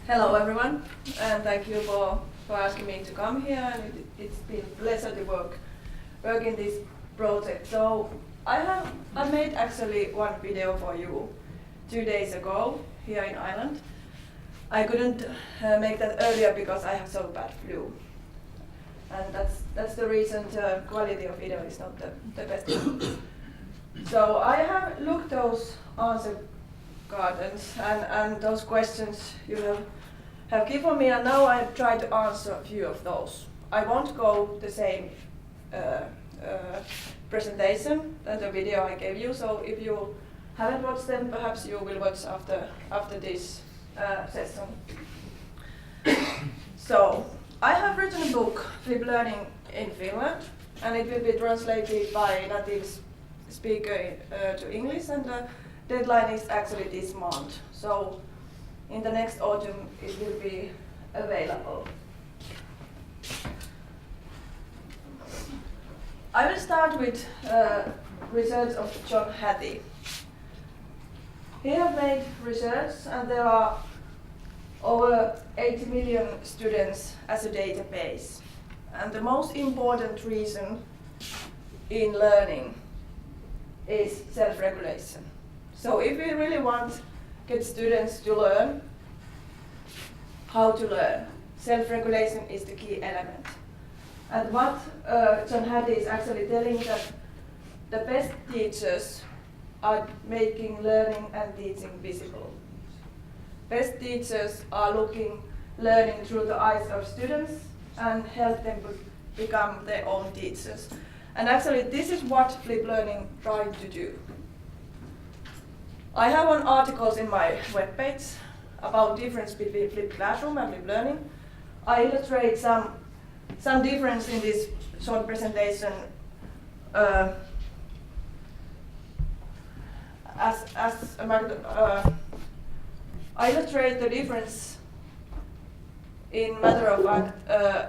Hello everyone, and thank you for asking me to come here, and it's been a pleasure to work in this project. So I made actually one video for you 2 days ago here in Ireland. I couldn't make that earlier because I have so bad flu, and that's the reason the quality of video is not the best. So I have looked those answer cards and those questions you have given me, and now I try to answer a few of those. I won't go the same presentation than the video I gave you, so if you haven't watched them, perhaps you will watch after this session. So I have written a book, Flip Learning in Finland, and it will be translated by native speaker to English, and the deadline is actually this month. So in the next autumn it will be available. I will start with research of John Hattie. He has made research, and there are over 80 million students as a database. And the most important reason in learning is self-regulation. So if we really want to get students to learn how to learn, self-regulation is the key element. And what John Hattie is actually telling that the best teachers are making learning and teaching visible. Best teachers are looking learning through the eyes of students and help them become their own teachers. And actually this is what Flip Learning tried to do. I have one articles in my webpage about difference between flipped classroom and Flip Learning. I illustrate some difference in this short presentation I illustrate the difference in matter of fact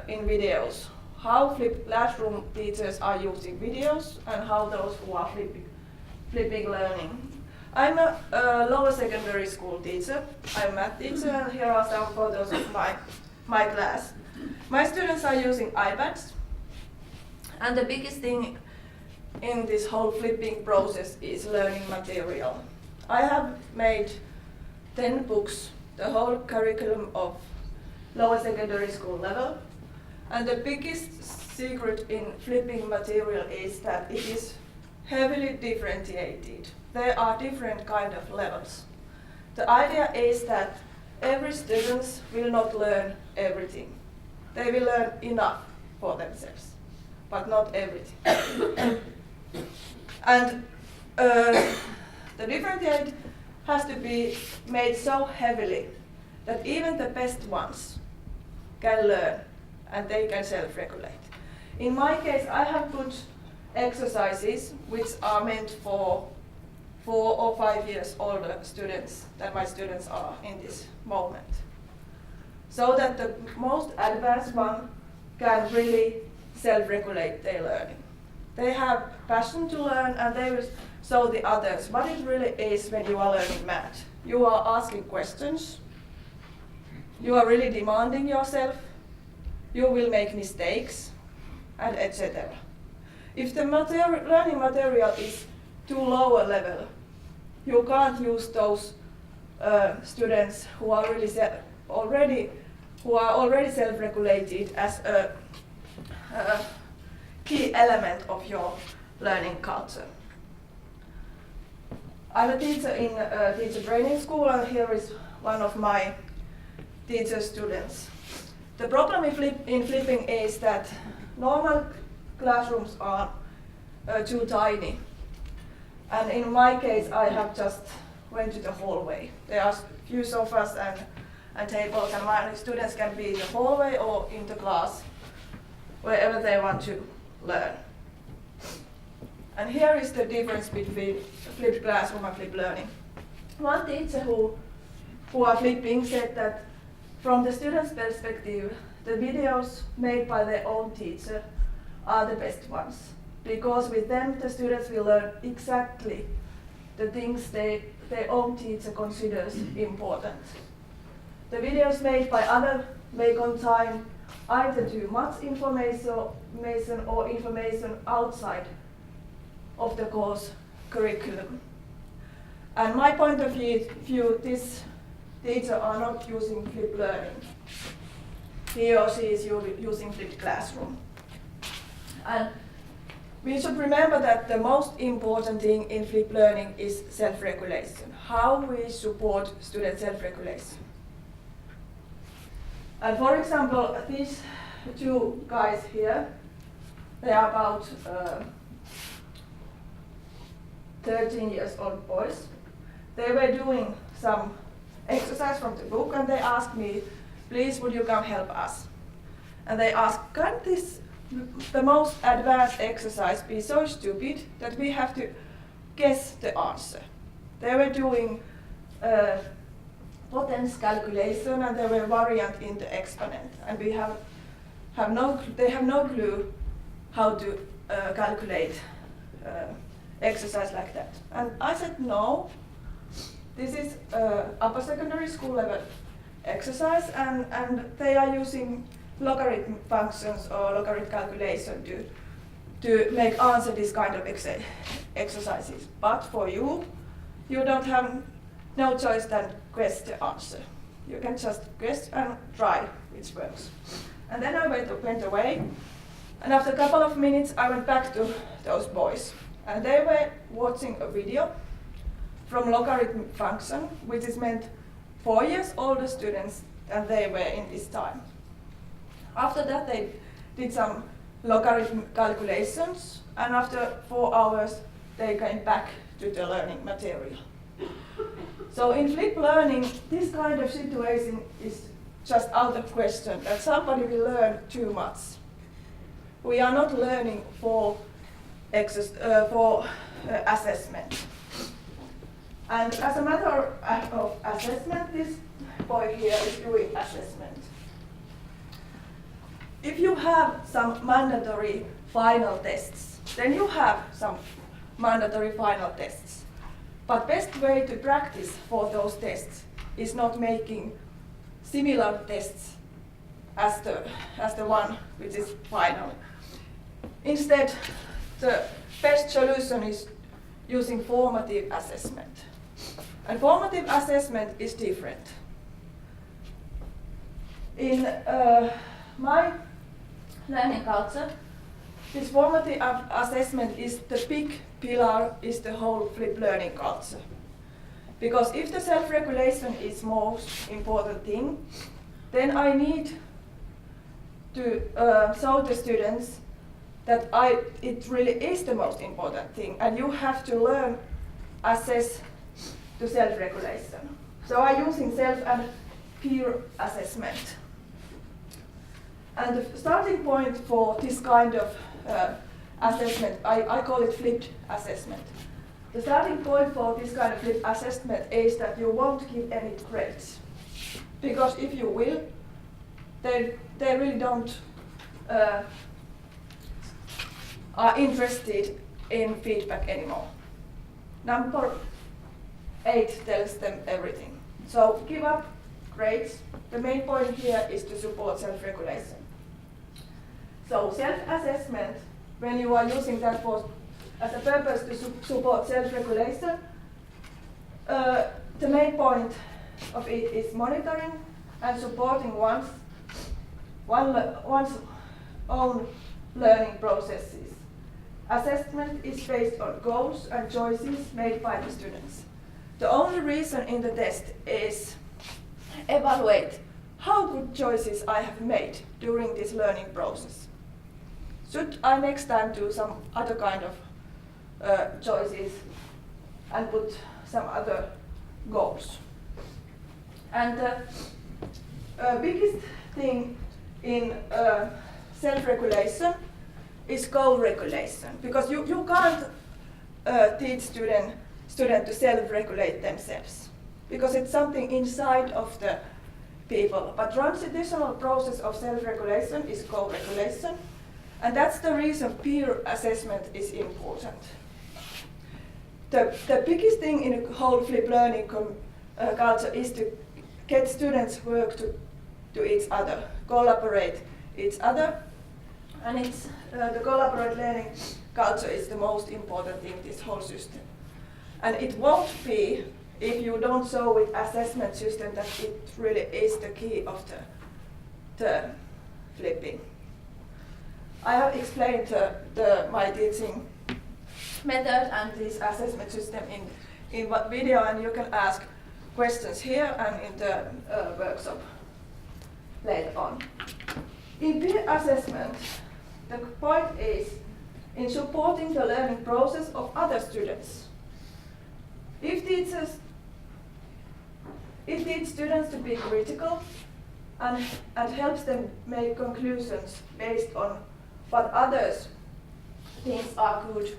in videos. How flipped classroom teachers are using videos and how those who are flipping learning. I'm a lower secondary school teacher. I'm a math teacher, and here are some photos of my class. My students are using iPads, and the biggest thing in this whole flipping process is learning material. I have made 10 books, the whole curriculum of lower secondary school level, and the biggest secret in flipping material is that it is heavily differentiated. There are different kind of levels. The idea is that every student will not learn everything. They will learn enough for themselves, but not everything. And the differentiate has to be made so heavily that even the best ones can learn and they can self-regulate. In my case, I have put exercises which are meant for 4 or 5 years older students than my students are in this moment, so that the most advanced one can really self-regulate their learning. They have passion to learn, and they will show the others what it really is when you are learning math. You are asking questions, you are really demanding yourself, you will make mistakes, and etc. If the learning material is too low a level, you can't use those students who are really already self-regulated as a key element of your learning culture. I'm a teacher in a teacher training school, and here is one of my teacher students. The problem in flipping is that normal classrooms are too tiny. And in my case, I have just went to the hallway. There are few sofas and tables, and my students can be in the hallway or in the class, wherever they want to learn. And here is the difference between flipped classroom and flipped learning. One teacher who are flipping said that from the student's perspective, the videos made by their own teacher are the best ones, because with them the students will learn exactly the things their own teacher considers important. The videos made by others may contain either too much information or information outside of the course curriculum. And my point of view, this teacher are not using flipped learning. He or she is using flipped classroom. And we should remember that the most important thing in flipped learning is self-regulation, how we support student self-regulation. And for example, these two guys here, they are about 13 years old boys. They were doing some exercise from the book and they asked me, please would you come help us? And they asked, can't this, the most advanced exercise be so stupid that we have to guess the answer? They were doing potence calculation and they were variant in the exponent. And they have no clue how to calculate exercise like that. And I said, no, this is upper secondary school level exercise and they are using logarithm functions or logarithm calculation to make answer this kind of exercises. But for you, you don't have no choice than guess the answer. You can just guess and try which works. And then I went away, and after a couple of minutes I went back to those boys. And they were watching a video from logarithm function, which is meant 4 years older students than they were in this time. After that they did some logarithm calculations, and after 4 hours they came back to the learning material. So in flipped learning, this kind of situation is just out of question, that somebody will learn too much. We are not learning for assessment. And as a matter of assessment, this boy here is doing assessment. If you have some mandatory final tests, then you have some mandatory final tests. But best way to practice for those tests is not making similar tests as the one which is final. Instead, the best solution is using formative assessment. And formative assessment is different. In my learning culture, this formative assessment is the big pillar, is the whole flipped learning culture. Because if the self-regulation is most important thing, then I need to show the students that it really is the most important thing, and you have to learn, assess the self-regulation. So I'm using self and peer assessment. And the starting point for this kind of assessment, I call it flipped assessment. The starting point for this kind of flipped assessment is that you won't give any grades. Because if you will, they really don't are interested in feedback anymore. Number 8 tells them everything. So give up grades. The main point here is to support self-regulation. So self-assessment, when you are using that as a purpose to support self-regulation, the main point of it is monitoring and supporting one's own learning processes. Assessment is based on goals and choices made by the students. The only reason in the test is evaluate how good choices I have made during this learning process. Should I next time do some other kind of choices and put some other goals? And the biggest thing in self-regulation is goal regulation, because you can't teach student to self-regulate themselves, because it's something inside of the people. But transitional process of self-regulation is goal regulation, and that's the reason peer assessment is important. The biggest thing in the whole flipped learning culture is to get students work to each other, collaborate each other, and it's the collaborate learning culture is the most important in this whole system. And it won't be if you don't show with assessment system that it really is the key of the flipping. I have explained my teaching method and this assessment system in what video, and you can ask questions here and in the workshop later on. In peer assessment, the point is in supporting the learning process of other students. It teaches students to be critical and helps them make conclusions based on what others think are good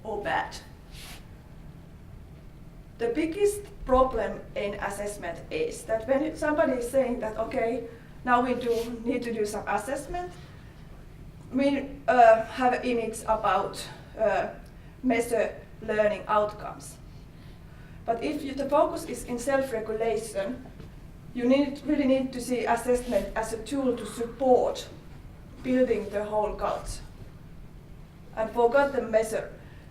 or bad. The biggest problem in assessment is that when somebody is saying that, okay, now we need to do some assessment, we have an image about measure learning outcomes. But if the focus is in self-regulation, you really need to see assessment as a tool to support building the whole culture. And forget the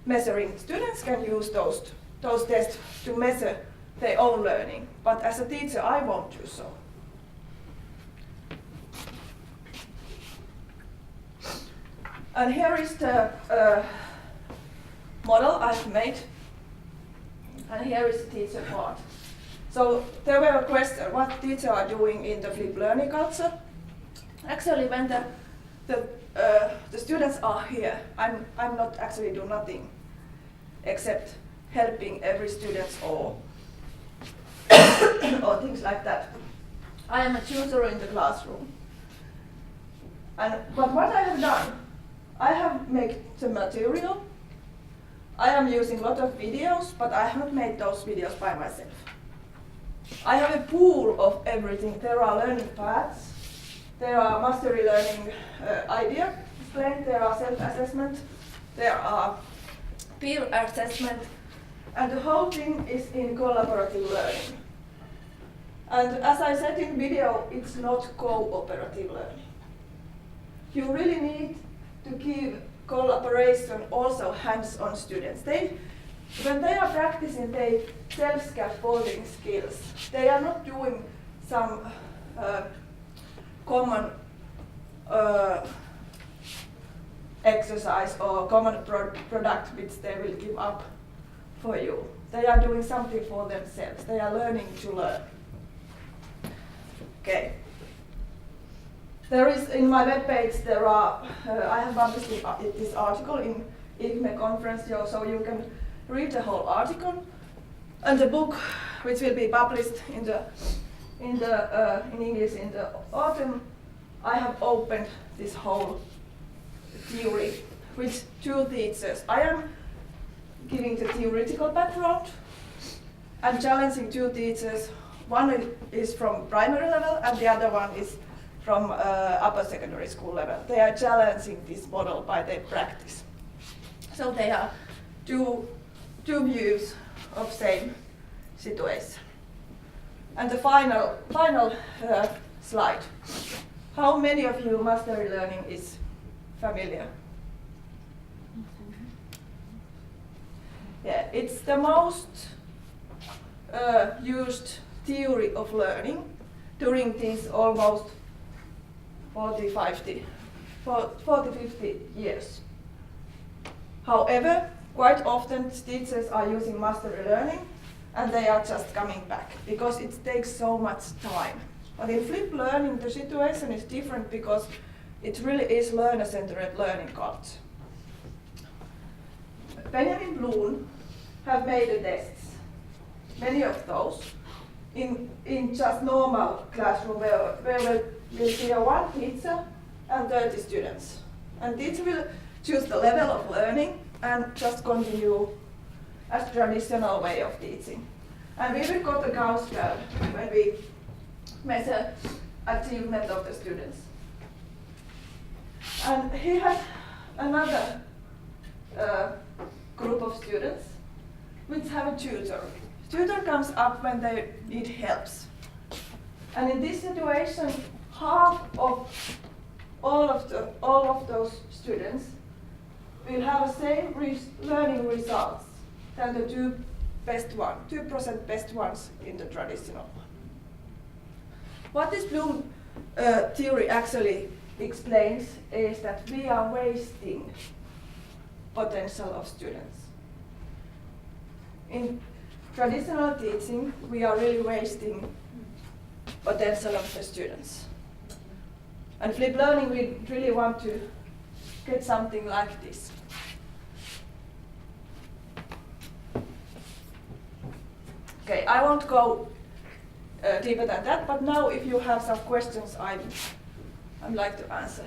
measuring. Students can use those tests to measure their own learning, but as a teacher, I won't do so. And here is the model I've made, and here is the teacher part. So there were a question, what teachers are doing in the flipped learning culture? Actually, when the students are here, I'm not actually doing nothing except helping every student or things like that. I am a tutor in the classroom. But what I have done, I have made the material. I am using a lot of videos, but I haven't made those videos by myself. I have a pool of everything. There are learning paths, there are mastery learning idea explained, there are self-assessment, there are peer assessment, and the whole thing is in collaborative learning. And as I said in video, it's not cooperative learning. You really need to give collaboration also hands-on students. When they are practicing their self-scaffolding skills, they are not doing some common exercise or common product which they will give up for you. They are doing something for themselves. They are learning to learn. Okay. There is in my webpage. I have published this article in IGME conference, so you can read the whole article, and the book, which will be published in English in the autumn. I have opened this whole theory with two teachers. I am giving the theoretical background and challenging two teachers. One is from primary level and the other one is from upper secondary school level. They are challenging this model by their practice. So they are two views of same situation. And the final slide. How many of you mastery learning is familiar? Yeah, it's the most used theory of learning during these almost 40-50 years. However, quite often teachers are using mastery learning and they are just coming back because it takes so much time. But in flipped learning, the situation is different because it really is learner-centered learning culture. Benjamin Bloom have made the tests, many of those, in just normal classroom where we'll see one teacher and 30 students. And teacher will choose the level of learning and just continue as traditional way of teaching. And we will got the Gauss curve when we measure achievement of the students. And he had another group of students which have a tutor. Tutor comes up when they need help. And in this situation, half of all of those students will have the same learning results than the 2% best ones in the traditional one. What this Bloom theory actually explains is that we are wasting potential of students. In traditional teaching, we are really wasting potential of the students. And flipped learning, we really want to get something like this. Okay, I won't go deeper than that, but now if you have some questions, I'd like to answer.